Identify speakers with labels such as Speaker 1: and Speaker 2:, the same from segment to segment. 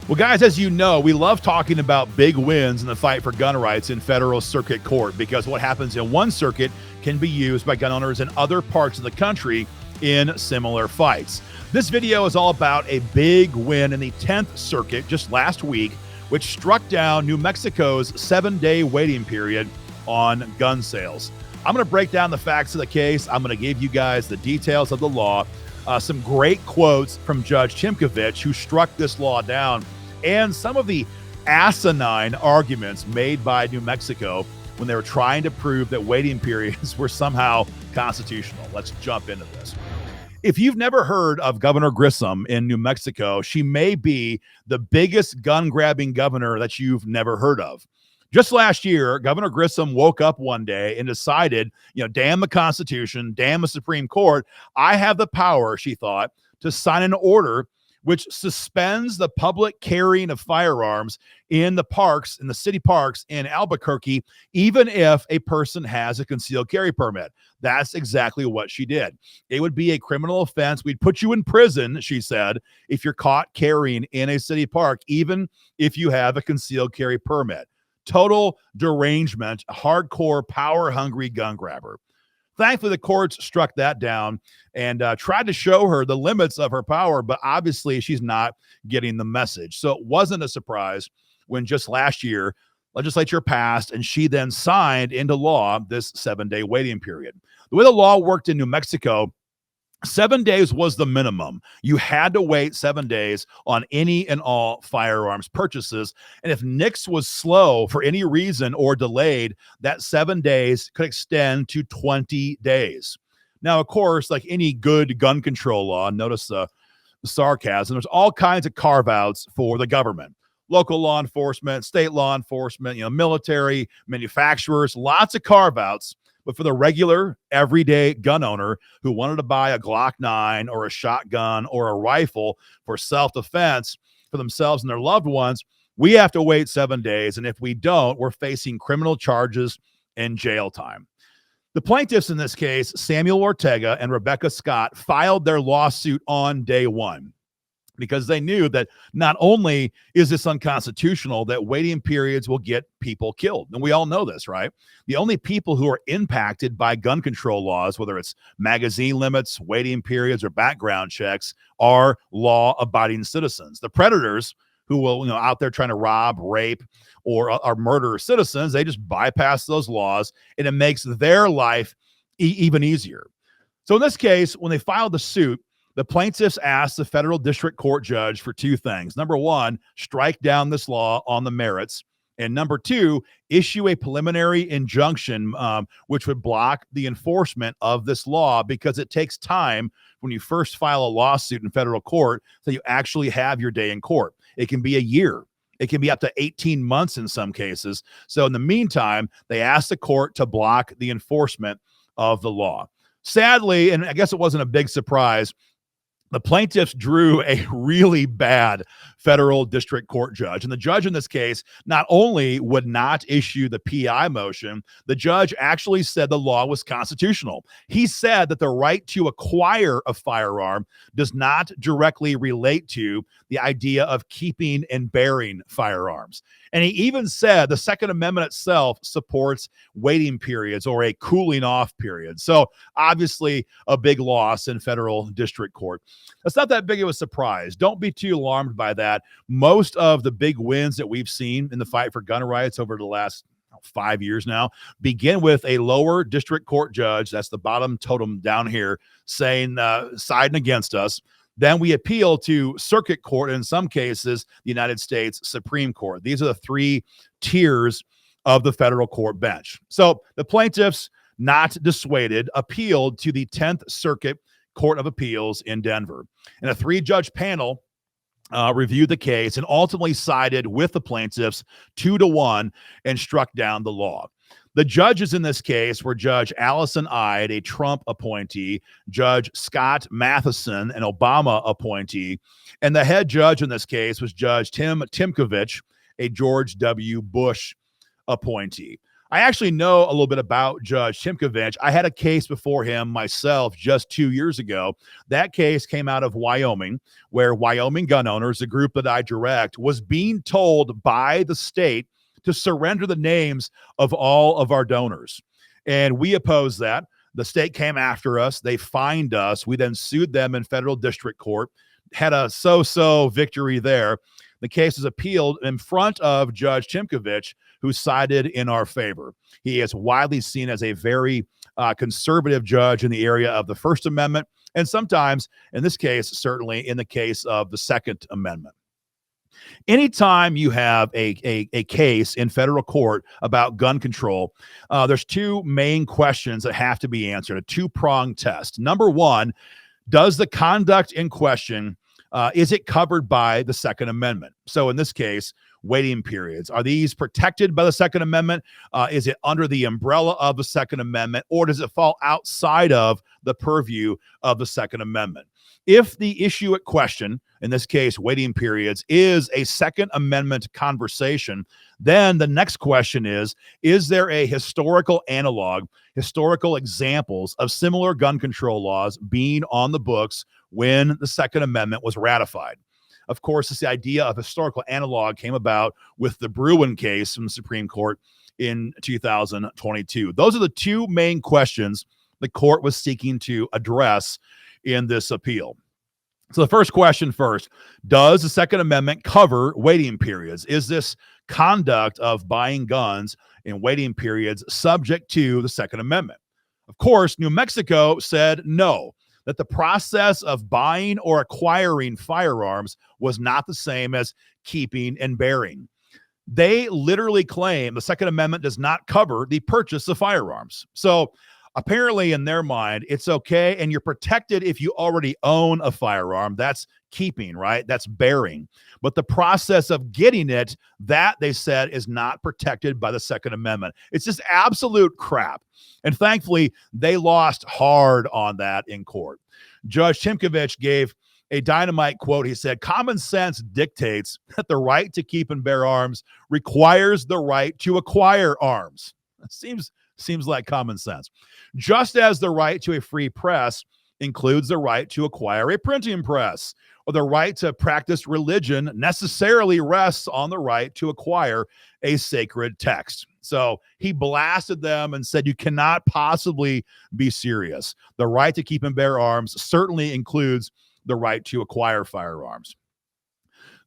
Speaker 1: Well, guys, as you know, we love talking about big wins in the fight for gun rights in federal circuit court because what happens in one circuit can be used by gun owners in other parts of the country in similar fights. This video is all about a big win in the 10th Circuit just last week, which struck down New Mexico's 7-day waiting period on gun sales. I'm going to break down the facts of the case. I'm going to give you guys the details of the law, some great quotes from Judge Tymkovich, who struck this law down, and some of the asinine arguments made by New Mexico when they were trying to prove that waiting periods were somehow constitutional. Let's jump into this. If you've never heard of Governor Hrisham in New Mexico, she may be the biggest gun-grabbing governor that you've never heard of. Just last year, Governor Hrisham woke up one day and decided, damn the Constitution, damn the Supreme Court, I have the power, she thought, to sign an order which suspends the public carrying of firearms in the parks, in the city parks in Albuquerque, even if a person has a concealed carry permit. That's exactly what she did. It would be a criminal offense. We'd put you in prison, she said, if you're caught carrying in a city park, even if you have a concealed carry permit. Total derangement, hardcore, power-hungry gun grabber. Thankfully, the courts struck that down and tried to show her the limits of her power, but obviously she's not getting the message. So it wasn't a surprise when just last year, legislature passed and she then signed into law this 7-day waiting period. The way the law worked in New Mexico, 7 days was the minimum. You had to wait 7 days on any and all firearms purchases. And if NICS was slow for any reason or delayed, that 7 days could extend to 20 days. Now, of course, like any good gun control law, notice the sarcasm, there's all kinds of carve-outs for the government. Local law enforcement, state law enforcement, military, manufacturers, lots of carve-outs. But for the regular, everyday gun owner who wanted to buy a Glock 9 or a shotgun or a rifle for self-defense for themselves and their loved ones, we have to wait 7 days. And if we don't, we're facing criminal charges and jail time. The plaintiffs in this case, Samuel Ortega and Rebecca Scott, filed their lawsuit on day one, because they knew that not only is this unconstitutional, that waiting periods will get people killed. And we all know this, right? The only people who are impacted by gun control laws, whether it's magazine limits, waiting periods, or background checks, are law-abiding citizens. The predators who will, out there trying to rob, rape, or murder citizens, they just bypass those laws, and it makes their life even easier. So in this case, when they filed the suit, the plaintiffs asked the federal district court judge for two things. Number one, strike down this law on the merits. And number two, issue a preliminary injunction, which would block the enforcement of this law, because it takes time when you first file a lawsuit in federal court so you actually have your day in court. It can be a year. It can be up to 18 months in some cases. So in the meantime, they asked the court to block the enforcement of the law. Sadly, and I guess it wasn't a big surprise, the plaintiffs drew a really bad federal district court judge. And the judge in this case not only would not issue the PI motion, the judge actually said the law was constitutional. He said that the right to acquire a firearm does not directly relate to the idea of keeping and bearing firearms. And he even said the Second Amendment itself supports waiting periods or a cooling off period. So obviously a big loss in federal district court. That's not that big of a surprise. Don't be too alarmed by that. Most of the big wins that we've seen in the fight for gun rights over the last 5 years now begin with a lower district court judge, that's the bottom totem down here, saying siding against us. Then we appeal to circuit court, and in some cases, the United States Supreme Court. These are the three tiers of the federal court bench. So the plaintiffs, not dissuaded, appealed to the 10th Circuit Court of Appeals in Denver. And a 3-judge panel reviewed the case and ultimately sided with the plaintiffs 2-1 and struck down the law. The judges in this case were Judge Allison Ide, a Trump appointee, Judge Scott Matheson, an Obama appointee, and the head judge in this case was Judge Tymkovich, a George W. Bush appointee. I actually know a little bit about Judge Tymkovich. I had a case before him myself just 2 years ago. That case came out of Wyoming, where Wyoming gun owners, the group that I direct, was being told by the state to surrender the names of all of our donors. And we opposed that. The state came after us. They fined us. We then sued them in federal district court, had a so-so victory there. The case is appealed in front of Judge Tymkovich, who sided in our favor. He is widely seen as a very conservative judge in the area of the First Amendment, and sometimes, in this case, certainly in the case of the Second Amendment. Anytime you have a case in federal court about gun control, there's two main questions that have to be answered, a two-pronged test. Number one, does the conduct in question, is it covered by the Second Amendment? So in this case, waiting periods. Are these protected by the Second Amendment? Is it under the umbrella of the Second Amendment, or does it fall outside of the purview of the Second Amendment? If the issue at question, in this case, waiting periods, is a Second Amendment conversation, then the next question is there a historical analog, historical examples of similar gun control laws being on the books when the Second Amendment was ratified? Of course, this idea of historical analog came about with the Bruen case from the Supreme Court in 2022. Those are the two main questions the court was seeking to address in this appeal. So the first question first, does the Second Amendment cover waiting periods? Is this conduct of buying guns in waiting periods subject to the Second Amendment? Of course, New Mexico said no, that the process of buying or acquiring firearms was not the same as keeping and bearing. They literally claim the Second Amendment does not cover the purchase of firearms. So apparently in their mind, it's okay, and you're protected if you already own a firearm. That's keeping, right? That's bearing. But the process of getting it, that they said is not protected by the Second Amendment. It's just absolute crap. And thankfully, they lost hard on that in court. Judge Tymkovich gave a dynamite quote. He said, "Common sense dictates that the right to keep and bear arms requires the right to acquire arms." It seems like common sense. Just as the right to a free press includes the right to acquire a printing press, or the right to practice religion necessarily rests on the right to acquire a sacred text. So he blasted them and said, you cannot possibly be serious. The right to keep and bear arms certainly includes the right to acquire firearms.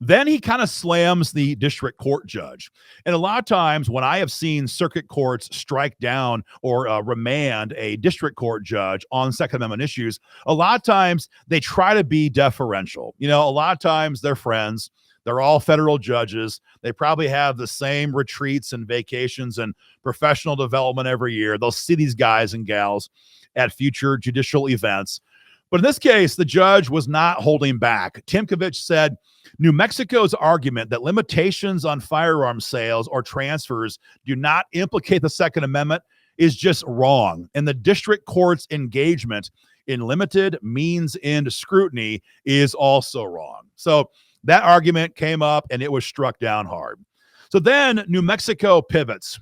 Speaker 1: Then he kind of slams the district court judge. And a lot of times when I have seen circuit courts strike down or remand a district court judge on Second Amendment issues, a lot of times they try to be deferential. You know, a lot of times they're friends. They're all federal judges. They probably have the same retreats and vacations and professional development every year. They'll see these guys and gals at future judicial events. But in this case, the judge was not holding back. Tymkovich said, New Mexico's argument that limitations on firearm sales or transfers do not implicate the Second Amendment is just wrong. And the district court's engagement in limited means-end scrutiny is also wrong. So that argument came up and it was struck down hard. So then New Mexico pivots.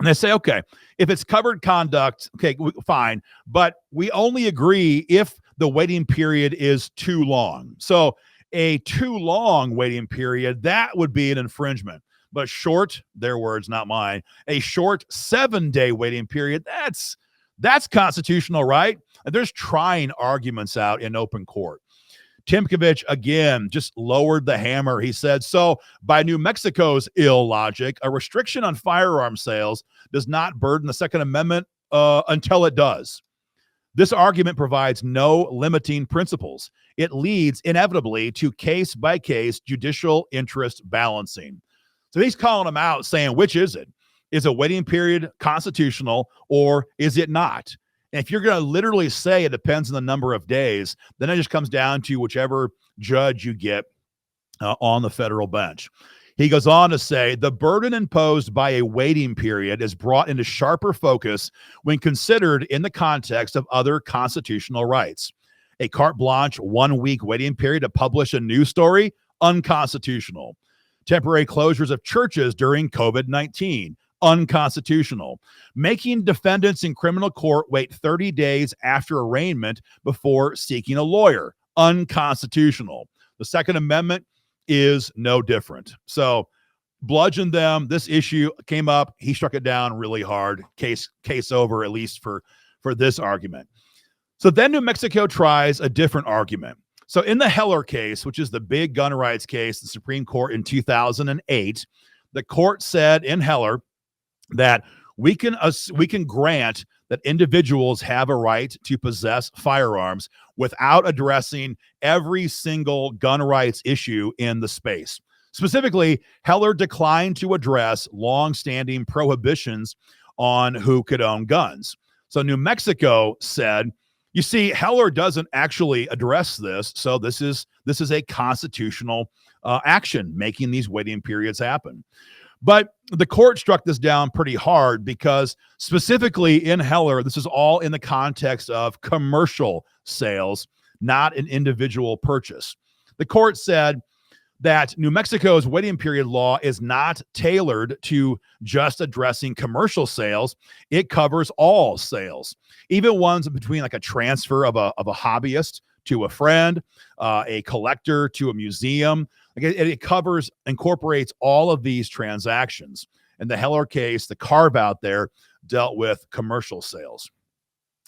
Speaker 1: And they say, okay, if it's covered conduct, okay, fine. But we only agree if the waiting period is too long. So a too long waiting period, that would be an infringement. But short, their words, not mine, a short 7-day waiting period, that's constitutional, right? And there's trying arguments out in open court. Tymkovich, again, just lowered the hammer. He said, so by New Mexico's ill logic, a restriction on firearm sales does not burden the Second Amendment until it does. This argument provides no limiting principles. It leads inevitably to case-by-case judicial interest balancing. So he's calling them out, saying, which is it? Is a waiting period constitutional or is it not? And if you're going to literally say it depends on the number of days, then it just comes down to whichever judge you get on the federal bench. He goes on to say, the burden imposed by a waiting period is brought into sharper focus when considered in the context of other constitutional rights. A carte blanche 1-week waiting period to publish a news story, unconstitutional. Temporary closures of churches during COVID-19, unconstitutional. Making defendants in criminal court wait 30 days after arraignment before seeking a lawyer, unconstitutional. The Second Amendment is no different. So bludgeoned them. This issue came up. He struck it down really hard. Case over, at least for this argument. So then New Mexico tries a different argument. So in the Heller case, which is the big gun rights case, the Supreme Court in 2008, the court said in Heller that we can grant that individuals have a right to possess firearms without addressing every single gun rights issue in the space. Specifically, Heller declined to address longstanding prohibitions on who could own guns. So New Mexico said, you see, Heller doesn't actually address this, so this is a constitutional action, making these waiting periods happen. But the court struck this down pretty hard because specifically in Heller, this is all in the context of commercial sales, not an individual purchase. The court said that New Mexico's waiting period law is not tailored to just addressing commercial sales. It covers all sales, even ones between like a transfer of a hobbyist to a friend, a collector to a museum. Like it incorporates all of these transactions. In the Heller case, the carve out there dealt with commercial sales.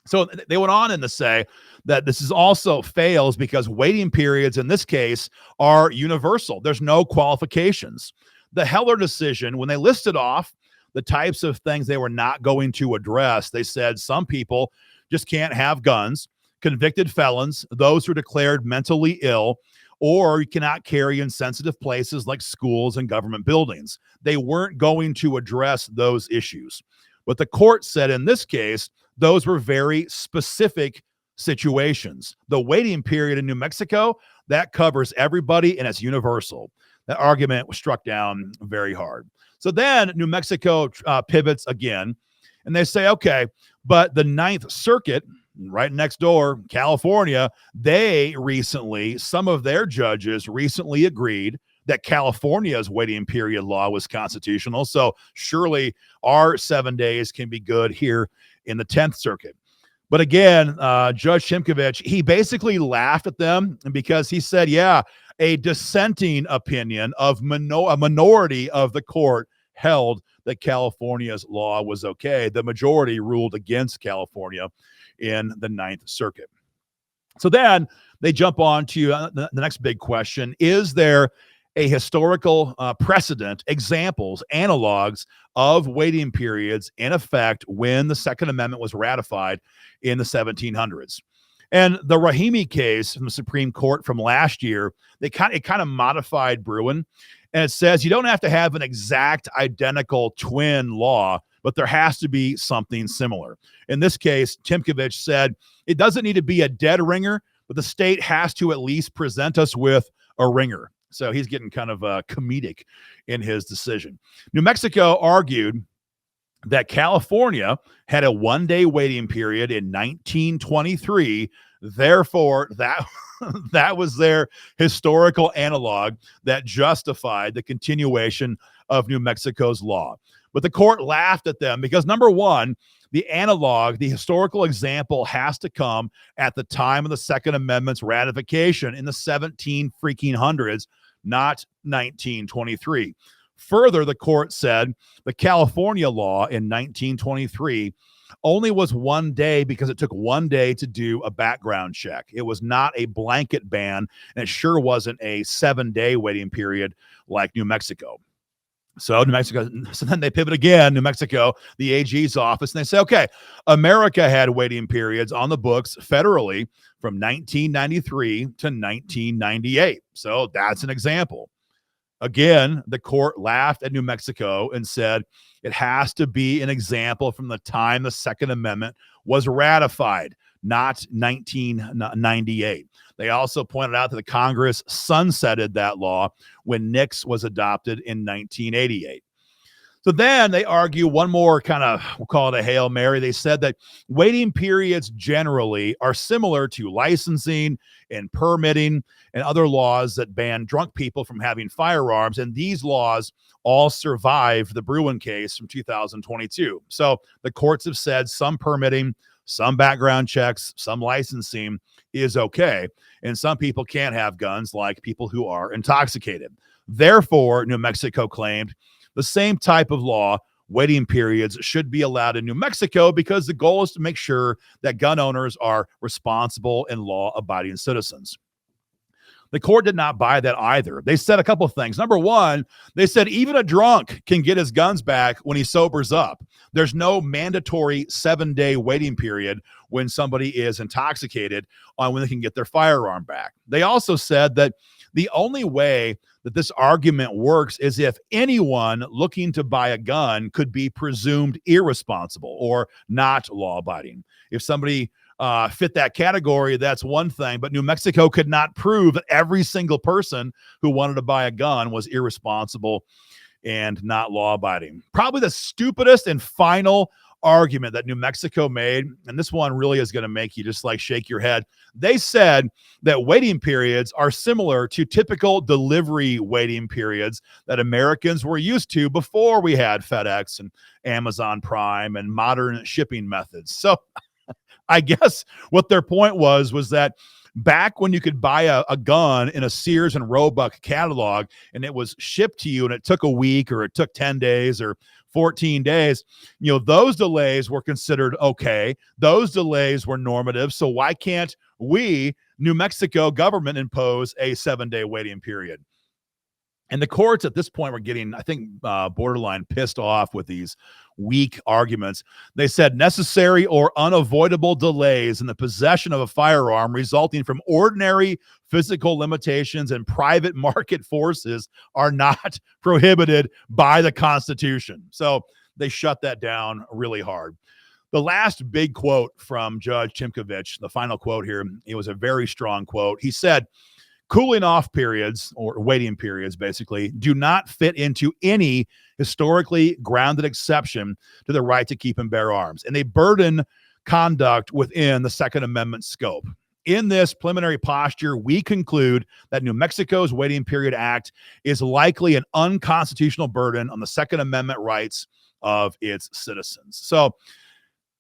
Speaker 1: So they went on to say that this is also fails because waiting periods in this case are universal. There's no qualifications. The Heller decision, when they listed off the types of things they were not going to address, they said some people just can't have guns, convicted felons, those who are declared mentally ill, or you cannot carry in sensitive places like schools and government buildings. They weren't going to address those issues. But the court said in this case, those were very specific situations. The waiting period in New Mexico, that covers everybody and it's universal. That argument was struck down very hard. So then New Mexico pivots again and they say, okay, but the Ninth Circuit, right next door, California, some of their judges recently agreed that California's waiting period law was constitutional. So surely our 7 days can be good here in the 10th Circuit. But again, Judge Tymkovich, he basically laughed at them because he said, yeah, a dissenting opinion of a minority of the court held that California's law was okay. The majority ruled against California in the Ninth Circuit. So then they jump on to the next big question. Is there a historical precedent, examples, analogs of waiting periods in effect when the Second Amendment was ratified in the 1700s? And the Rahimi case from the Supreme Court from last year, it kind of modified Bruin. And it says you don't have to have an exact identical twin law, but there has to be something similar. In this case, Tymkovich said it doesn't need to be a dead ringer, but the state has to at least present us with a ringer. So he's getting kind of comedic in his decision. New Mexico argued that California had a one-day waiting period in 1923. Therefore, that was their historical analog that justified the continuation of New Mexico's law. But the court laughed at them because, number one, the analog, the historical example has to come at the time of the Second Amendment's ratification in the 1700s, not 1923. Further, the court said the California law in 1923 only was 1 day because it took 1 day to do a background check. It was not a blanket ban, and it sure wasn't a 7-day waiting period like New Mexico. So then they pivot again, New Mexico, the AG's office, and they say, okay, America had waiting periods on the books federally from 1993 to 1998. So that's an example. Again, the court laughed at New Mexico and said it has to be an example from the time the Second Amendment was ratified, not 1998. They also pointed out that the Congress sunsetted that law when NICS was adopted in 1988. So then they argue one more kind of, we'll call it a Hail Mary. They said that waiting periods generally are similar to licensing and permitting and other laws that ban drunk people from having firearms. And these laws all survived the Bruen case from 2022. So the courts have said some permitting, some background checks, some licensing is okay. And some people can't have guns, like people who are intoxicated. Therefore, New Mexico claimed the same type of law, waiting periods, should be allowed in New Mexico because the goal is to make sure that gun owners are responsible and law-abiding citizens. The court did not buy that either. They said a couple of things. Number one, they said even a drunk can get his guns back when he sobers up. There's no mandatory 7-day waiting period when somebody is intoxicated on when they can get their firearm back. They also said that the only way that this argument works is if anyone looking to buy a gun could be presumed irresponsible or not law-abiding. If somebody fit that category, that's one thing, but New Mexico could not prove that every single person who wanted to buy a gun was irresponsible and not law-abiding. Probably the stupidest and final argument that New Mexico made, and this one really is going to make you just like shake your head. They said that waiting periods are similar to typical delivery waiting periods that Americans were used to before we had FedEx and Amazon Prime and modern shipping methods. So I guess what their point was that back when you could buy a gun in a Sears and Roebuck catalog and it was shipped to you and it took a week or it took 10 days or 14 days, those delays were considered okay. Those delays were normative. So why can't we, New Mexico government, impose a 7-day waiting period? And the courts at this point were getting, I think, borderline pissed off with these weak arguments. They said necessary or unavoidable delays in the possession of a firearm resulting from ordinary physical limitations and private market forces are not prohibited by the Constitution. So they shut that down really hard. The last big quote from Judge Tymkovich, the final quote here, it was a very strong quote. He said, cooling off periods, or waiting periods, basically, do not fit into any historically grounded exception to the right to keep and bear arms, and they burden conduct within the Second Amendment scope. In this preliminary posture, we conclude that New Mexico's Waiting Period Act is likely an unconstitutional burden on the Second Amendment rights of its citizens. So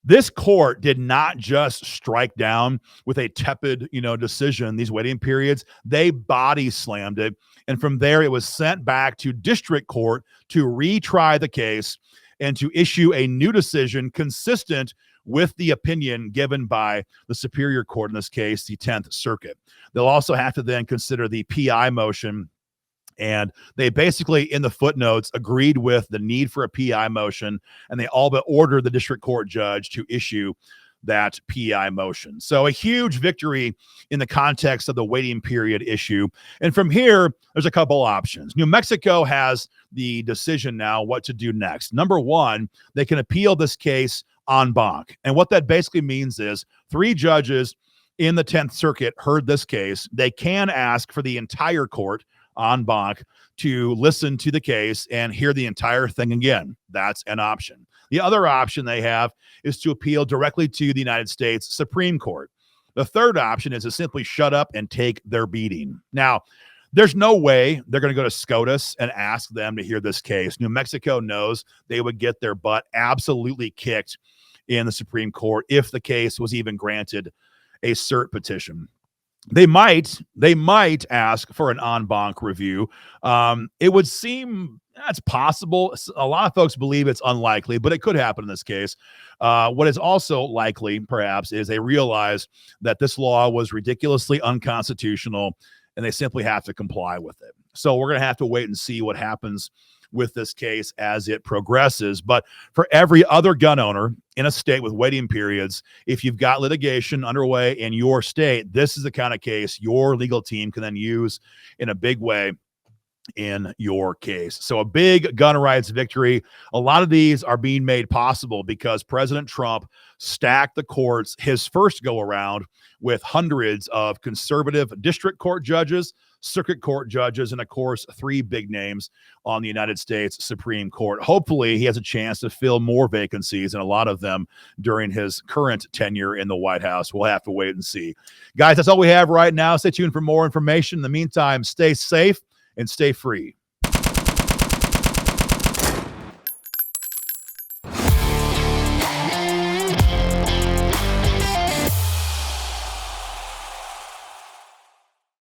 Speaker 1: this court did not just strike down with a tepid, decision these waiting periods. They body slammed it. And from there, it was sent back to district court to retry the case and to issue a new decision consistent with the opinion given by the Superior Court, in this case, the 10th Circuit. They'll also have to then consider the PI motion. And they basically, in the footnotes, agreed with the need for a PI motion, and they all but ordered the district court judge to issue that PI motion. So a huge victory in the context of the waiting period issue. And from here, there's a couple options. New Mexico has the decision now what to do next. Number one, they can appeal this case en banc. And what that basically means is 3 judges in the 10th Circuit heard this case. They can ask for the entire court en banc to listen to the case and hear the entire thing again. That's an option. The other option they have is to appeal directly to the United States Supreme Court. The third option is to simply shut up and take their beating. Now, there's no way they're going to go to SCOTUS and ask them to hear this case. New Mexico knows they would get their butt absolutely kicked in the Supreme Court if the case was even granted a cert petition. They might ask for an en banc review. It would seem that's possible. A lot of folks believe it's unlikely, but it could happen in this case. What is also likely, perhaps, is they realize that this law was ridiculously unconstitutional, and they simply have to comply with it. So we're going to have to wait and see what happens with this case as it progresses. But for every other gun owner in a state with waiting periods, if you've got litigation underway in your state, this is the kind of case your legal team can then use in a big way in your case. So a big gun rights victory. A lot of these are being made possible because President Trump stacked the courts his first go around with hundreds of conservative district court judges, circuit court judges, and of course, 3 big names on the United States Supreme Court. Hopefully, he has a chance to fill more vacancies, and a lot of them during his current tenure in the White House. We'll have to wait and see. Guys, that's all we have right now. Stay tuned for more information. In the meantime, stay safe and stay free.